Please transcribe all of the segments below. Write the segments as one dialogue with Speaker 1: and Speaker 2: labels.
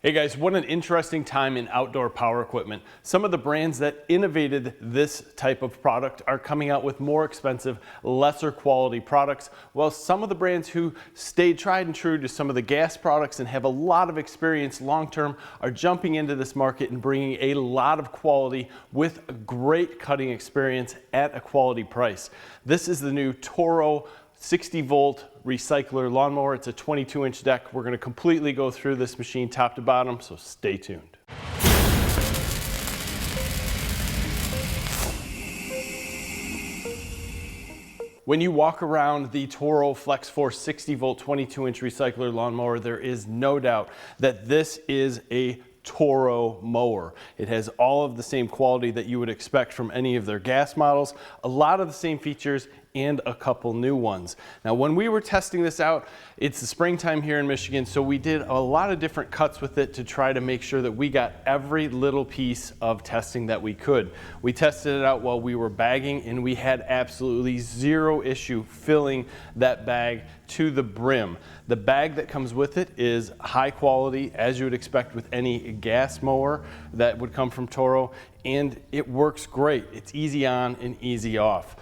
Speaker 1: Hey guys, what an interesting time in outdoor power equipment. Some of the brands that innovated this type of product are coming out with more expensive, lesser quality products, while some of the brands who stayed tried and true to some of the gas products and have a lot of experience long-term are jumping into this market and bringing a lot of quality with a great cutting experience at a quality price. This is the new TORO 60-volt recycler lawnmower. It's a 22-inch deck. We're going to completely go through this machine top to bottom, so stay tuned. When you walk around the TORO Flex Force 60-volt 22-inch recycler lawnmower, there is no doubt that this is a TORO mower. It has all of the same quality that you would expect from any of their gas models, a lot of the same features, and a couple new ones. Now, when we were testing this out, it's the springtime here in Michigan, so we did a lot of different cuts with it to try to make sure that we got every little piece of testing that we could. We tested it out while we were bagging, and we had absolutely zero issue filling that bag to the brim. The bag that comes with it is high quality, as you would expect with any gas mower that would come from TORO, and it works great. It's easy on and easy off.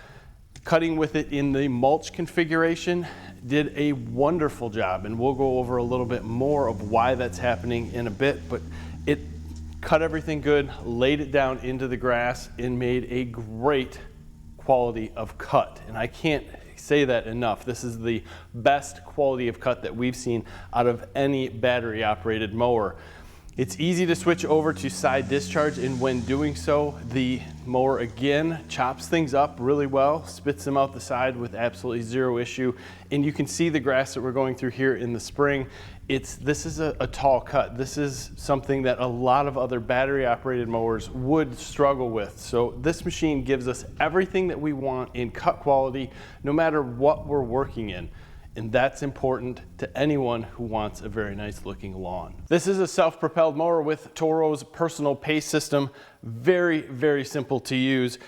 Speaker 1: Cutting with it in the mulch configuration did a wonderful job, and we'll go over a little bit more of why that's happening in a bit, but it cut everything good, laid it down into the grass, and made a great quality of cut. And I can't say that enough. This is the best quality of cut that we've seen out of any battery operated mower. It's easy to switch over to side discharge, and when doing so, the mower again chops things up really well, spits them out the side with absolutely zero issue. And you can see the grass that we're going through here in the spring. This is a tall cut. This is something that a lot of other battery operated mowers would struggle with. So this machine gives us everything that we want in cut quality, no matter what we're working in. And that's important to anyone who wants a very nice looking lawn. This is a self-propelled mower with TORO's personal pace system. Very, very simple to use.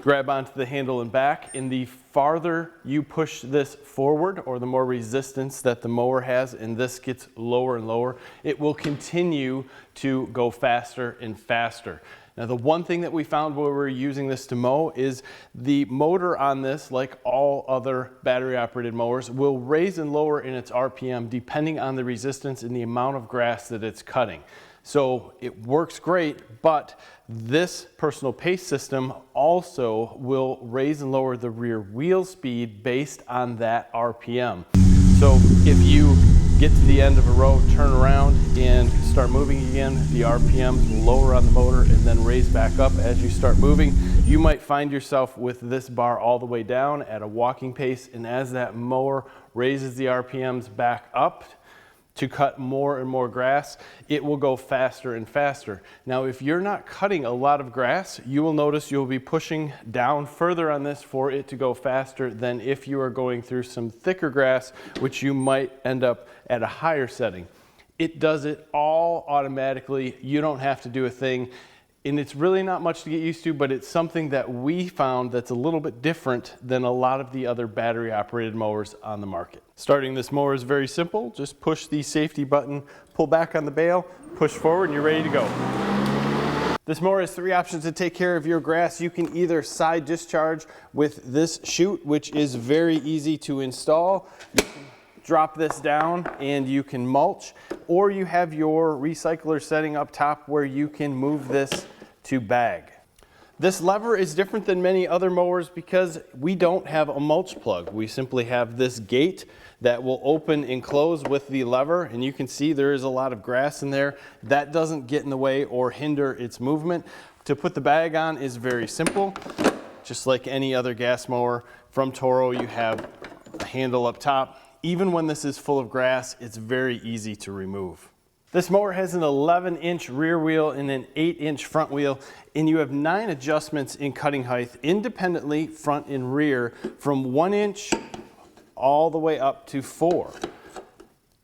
Speaker 1: Grab onto the handle and back, and the farther you push this forward, or the more resistance that the mower has, and this gets lower and lower, it will continue to go faster and faster. Now, the one thing that we found when we were using this to mow is the motor on this, like all other battery operated mowers, will raise and lower in its RPM depending on the resistance and the amount of grass that it's cutting. So it works great, but this personal pace system also will raise and lower the rear wheel speed based on that RPM. So if you get to the end of a row, turn around and start moving again, the RPMs will lower on the motor and then raise back up as you start moving. You might find yourself with this bar all the way down at a walking pace, and as that mower raises the RPMs back up to cut more and more grass, it will go faster and faster. Now, if you're not cutting a lot of grass, you will notice you'll be pushing down further on this for it to go faster than if you are going through some thicker grass, which you might end up at a higher setting. It does it all automatically. You don't have to do a thing. And it's really not much to get used to, but it's something that we found that's a little bit different than a lot of the other battery operated mowers on the market. Starting this mower is very simple. Just push the safety button, pull back on the bail, push forward, and you're ready to go. This mower has three options to take care of your grass. You can either side discharge with this chute, which is very easy to install. You can drop this down and you can mulch, or you have your recycler setting up top where you can move this to bag. This lever is different than many other mowers because we don't have a mulch plug. We simply have this gate that will open and close with the lever, and you can see there is a lot of grass in there. That doesn't get in the way or hinder its movement. To put the bag on is very simple. Just like any other gas mower from TORO, you have a handle up top. Even when this is full of grass, it's very easy to remove. This mower has an 11-inch rear wheel and an 8-inch front wheel, and you have 9 adjustments in cutting height independently, front and rear, from 1 inch all the way up to 4.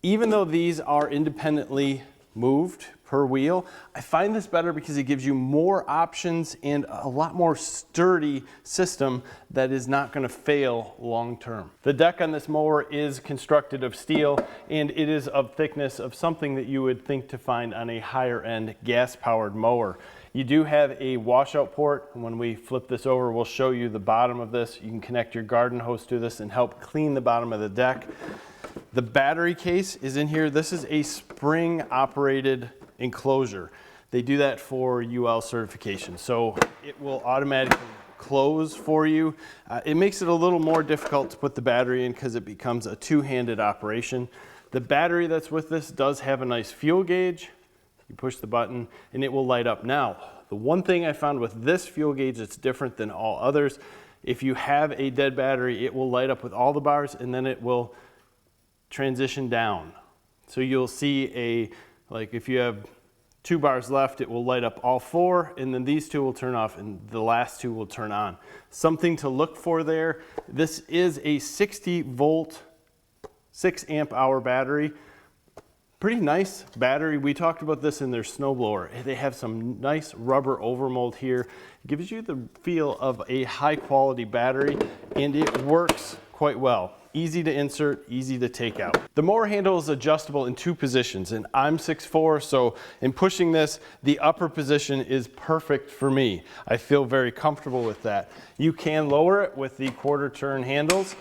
Speaker 1: Even though these are independently moved per wheel. I find this better because it gives you more options and a lot more sturdy system that is not going to fail long term. The deck on this mower is constructed of steel, and it is of thickness of something that you would think to find on a higher end gas powered mower. You do have a washout port, and when we flip this over, we'll show you the bottom of this. You can connect your garden hose to this and help clean the bottom of the deck. The battery case is in here. This is a spring operated enclosure. They do that for UL certification, so it will automatically close for you. It makes it a little more difficult to put the battery in because it becomes a two-handed operation. The battery that's with this does have a nice fuel gauge. You push the button and it will light up. Now, the one thing I found with this fuel gauge that's different than all others, if you have a dead battery, it will light up with all the bars and then it will transition down. So you'll see like if you have 2 bars left, it will light up all 4, and then these 2 will turn off and the last 2 will turn on. Something to look for there. This is a 60 volt, 6 amp hour battery. Pretty nice battery. We talked about this in their snowblower. They have some nice rubber overmold here. It gives you the feel of a high quality battery, and it works quite well. Easy to insert, easy to take out. The mower handle is adjustable in 2 positions, and I'm 6'4", so in pushing this, the upper position is perfect for me. I feel very comfortable with that. You can lower it with the quarter turn handles,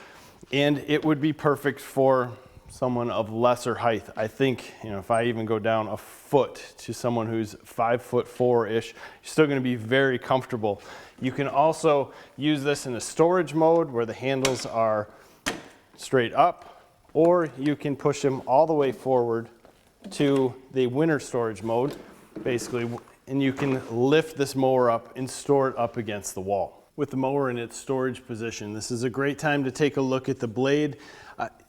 Speaker 1: and it would be perfect for someone of lesser height. I think, if I even go down a foot to someone who's 5'4"-ish, you're still gonna be very comfortable. You can also use this in a storage mode where the handles are straight up, or you can push them all the way forward to the winter storage mode, basically, and you can lift this mower up and store it up against the wall. With the mower in its storage position, this is a great time to take a look at the blade.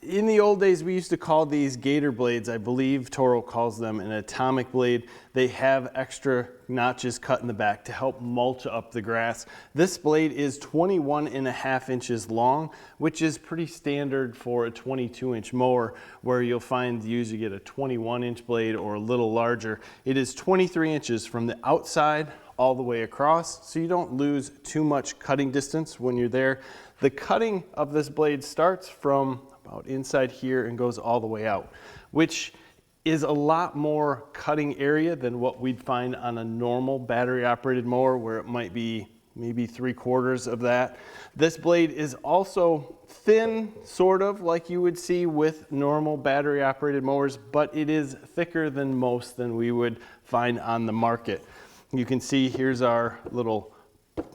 Speaker 1: In the old days, we used to call these gator blades. I believe Toro calls them an atomic blade. They have extra notches cut in the back to help mulch up the grass. This blade is 21.5 inches long, which is pretty standard for a 22-inch mower, where you'll find you usually get a 21-inch blade or a little larger. It is 23 inches from the outside all the way across, so you don't lose too much cutting distance when you're there. The cutting of this blade starts from about inside here and goes all the way out, which is a lot more cutting area than what we'd find on a normal battery operated mower, where it might be maybe 3/4 of that. This blade is also thin, sort of like you would see with normal battery operated mowers, but it is thicker than most than we would find on the market. You can see here's our little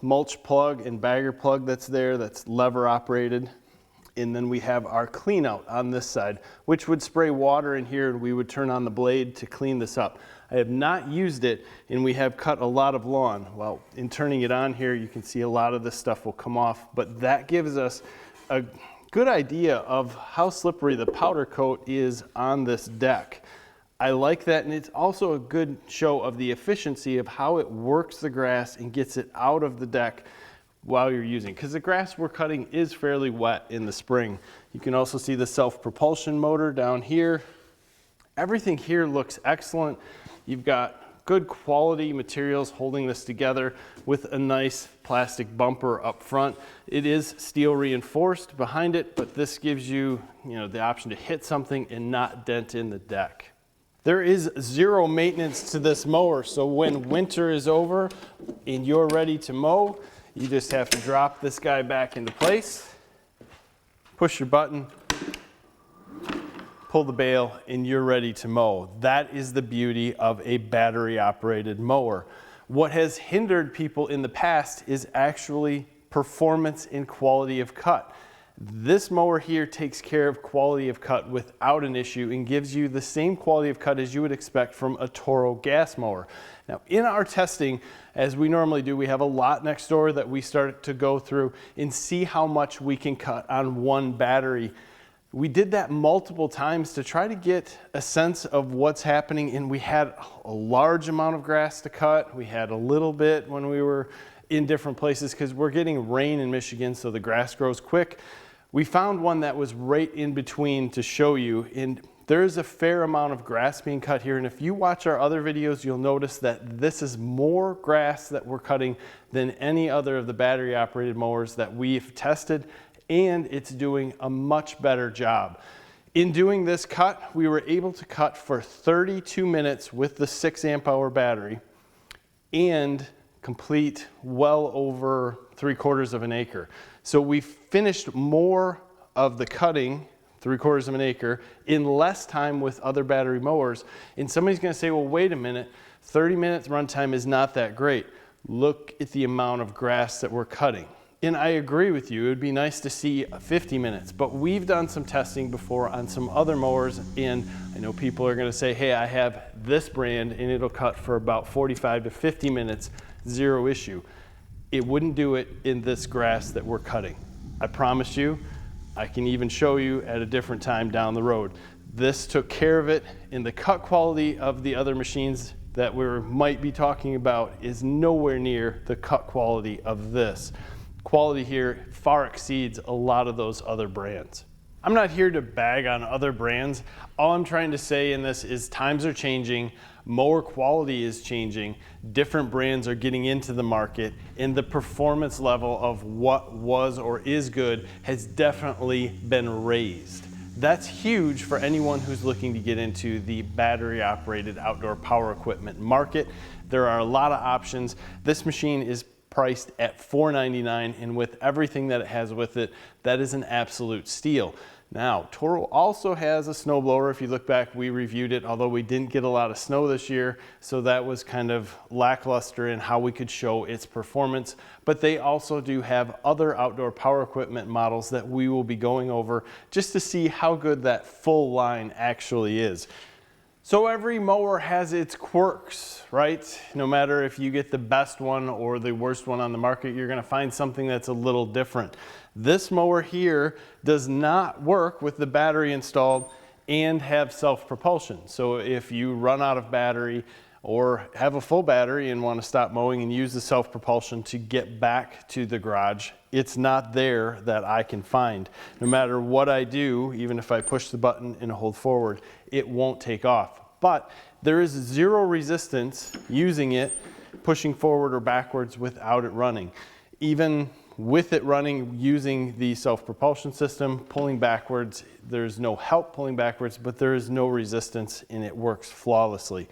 Speaker 1: mulch plug and bagger plug that's there, that's lever operated. And then we have our clean out on this side, which would spray water in here, and we would turn on the blade to clean this up. I have not used it, and we have cut a lot of lawn. Well, in turning it on here, you can see a lot of this stuff will come off, but that gives us a good idea of how slippery the powder coat is on this deck. I like that, and it's also a good show of the efficiency of how it works the grass and gets it out of the deck while you're using, because the grass we're cutting is fairly wet in the spring. You can also see the self-propulsion motor down here. Everything here looks excellent. You've got good quality materials holding this together with a nice plastic bumper up front. It is steel reinforced behind it, but this gives you, the option to hit something and not dent in the deck. There is zero maintenance to this mower, so when winter is over and you're ready to mow, you just have to drop this guy back into place, push your button, pull the bail, and you're ready to mow. That is the beauty of a battery-operated mower. What has hindered people in the past is actually performance and quality of cut. This mower here takes care of quality of cut without an issue and gives you the same quality of cut as you would expect from a Toro gas mower. Now, in our testing, as we normally do, we have a lot next door that we start to go through and see how much we can cut on one battery. We did that multiple times to try to get a sense of what's happening, and we had a large amount of grass to cut. We had a little bit when we were in different places because we're getting rain in Michigan, so the grass grows quick. We found one that was right in between to show you, and There is a fair amount of grass being cut here, and if you watch our other videos, you'll notice that this is more grass that we're cutting than any other of the battery operated mowers that we've tested, and it's doing a much better job. In doing this cut, we were able to cut for 32 minutes with the 6 amp hour battery and complete well over 3/4 of an acre. So we finished more of the cutting, 3/4 of an acre, in less time with other battery mowers. And somebody's gonna say, well, wait a minute, 30 minutes runtime is not that great. Look at the amount of grass that we're cutting. And I agree with you, it would be nice to see 50 minutes, but we've done some testing before on some other mowers, and I know people are gonna say, hey, I have this brand and it'll cut for about 45 to 50 minutes, zero issue. It wouldn't do it in this grass that we're cutting. I promise you, I can even show you at a different time down the road. This took care of it, and the cut quality of the other machines that we might be talking about is nowhere near the cut quality of this. Quality here far exceeds a lot of those other brands. I'm not here to bag on other brands. All I'm trying to say in this is times are changing, mower quality is changing, different brands are getting into the market, and the performance level of what was or is good has definitely been raised. That's huge for anyone who's looking to get into the battery operated outdoor power equipment market. There are a lot of options. This machine is priced at $499, and with everything that it has with it, that is an absolute steal. Now, Toro also has a snowblower. If you look back, we reviewed it, although we didn't get a lot of snow this year, so that was kind of lackluster in how we could show its performance. But they also do have other outdoor power equipment models that we will be going over just to see how good that full line actually is. So every mower has its quirks, right? No matter if you get the best one or the worst one on the market, you're gonna find something that's a little different. This mower here does not work with the battery installed and have self-propulsion. So if you run out of battery or have a full battery and want to stop mowing and use the self-propulsion to get back to the garage, it's not there that I can find. No matter what I do, even if I push the button and hold forward, it won't take off. But there is zero resistance using it, pushing forward or backwards without it running. Even with it running, using the self-propulsion system, pulling backwards, there's no help pulling backwards, but there is no resistance and it works flawlessly.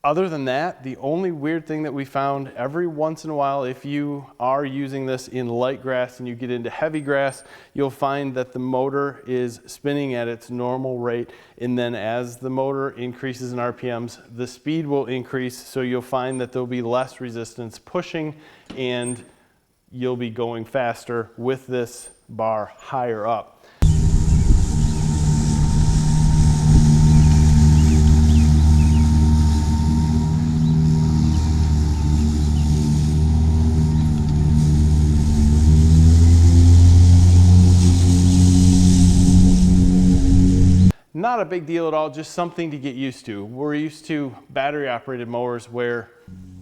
Speaker 1: Other than that, the only weird thing that we found every once in a while, if you are using this in light grass and you get into heavy grass, you'll find that the motor is spinning at its normal rate. And then as the motor increases in RPMs, the speed will increase. So you'll find that there'll be less resistance pushing and you'll be going faster with this bar higher up. Not a big deal at all, just something to get used to. We're used to battery operated mowers where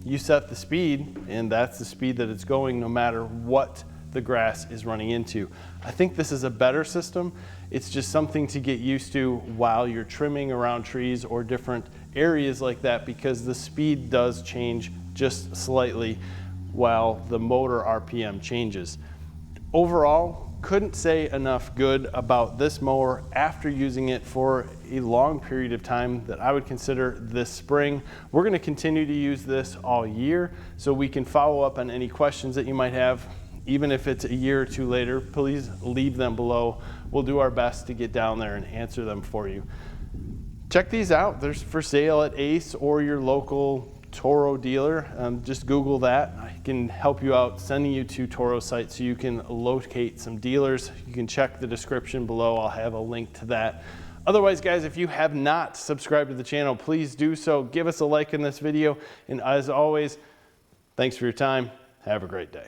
Speaker 1: you set the speed and that's the speed that it's going no matter what the grass is running into. I think this is a better system. It's just something to get used to while you're trimming around trees or different areas like that, because the speed does change just slightly while the motor RPM changes. Overall, couldn't say enough good about this mower after using it for a long period of time that I would consider this spring. We're going to continue to use this all year, so we can follow up on any questions that you might have. Even if it's a year or two later, please leave them below. We'll do our best to get down there and answer them for you. Check these out. They're for sale at Ace or your local Toro dealer. Just Google that. I can help you out sending you to Toro's site so you can locate some dealers. You can check the description below. I'll have a link to that. Otherwise, guys, if you have not subscribed to the channel, please do so. Give us a like in this video. And as always, thanks for your time. Have a great day.